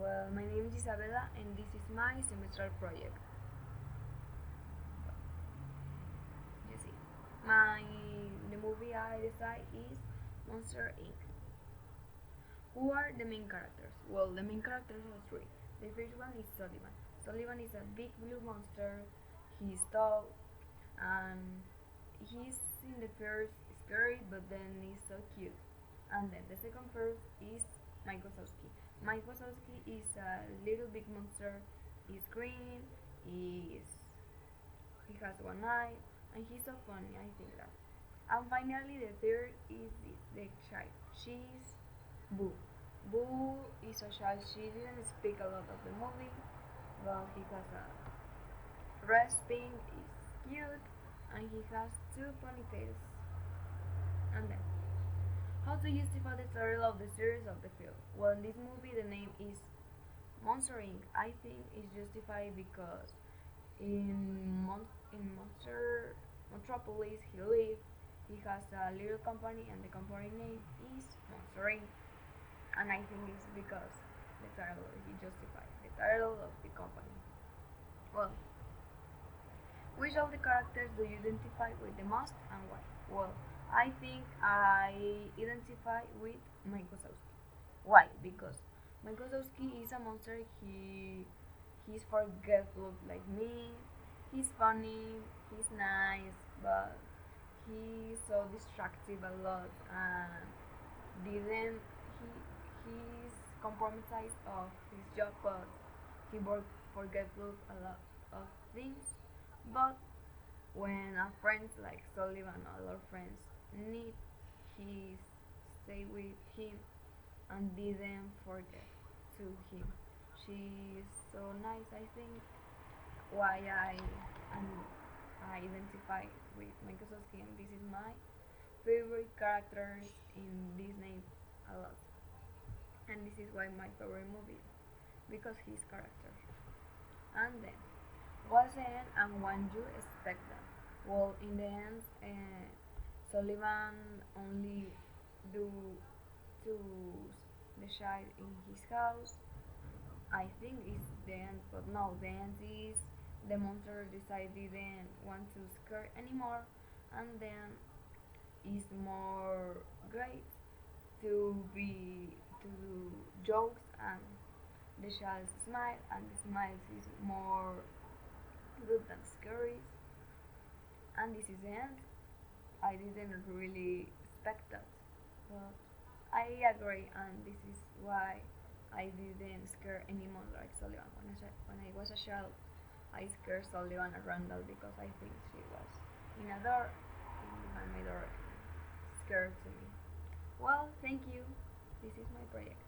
Well, my name is Isabella and this is my semetral project. You see, the movie I decide is Monster Inc. Who are the main characters? Well, the main characters are three. The first one is Sullivan. Sullivan is a big blue monster. He's tall and he's in the first scary but then he's so cute. And then the second first is Mike Wazowski. Mike Wazowski is a little big monster. He's green. He has one eye, and he's so funny. I think that. And finally, the third is the child. She's Boo. Boo is a child. She didn't speak a lot of the movie, but he has a rasping. Is cute, and he has two ponytails. And then how to justify the title of the series of the film? Well, in this movie, the name is Monster Inc. I think it's justified because in Metropolis he lives. He has a little company, and the company name is Monster Inc. And I think it's because the title he justified the title of the company. Well, which of the characters do you identify with the most and why? Well, I think I identify with Mike Wazowski. Why? Because Mike Wazowski is a monster. He's forgetful like me. He's funny. He's nice, but he's so distractive a lot and didn't he's compromised of his job, but he forgetful a lot of things. But when a friends like Sullivan or other friends need, he stay with him and didn't forget to him. She's so nice. I think why and I identify with Microsoft, and this is my favorite characters in Disney a lot. And this is why my favorite movie because his character. And then what's the end and when you expect that? Well, in the end, Sullivan only do to the child in his house. I think it's the end, but no, the end is the monster decided didn't want to scare anymore, and then it's more great to be to do jokes and the child smile and the smile is more good than scary, and this is the end. I didn't really expect that, but I agree, and this is why I didn't scare anyone like Sullivan. When I was a child, I scared Sullivan and Randall because I think she was in a door, and behind my door, scared to me. Well, thank you. This is my project.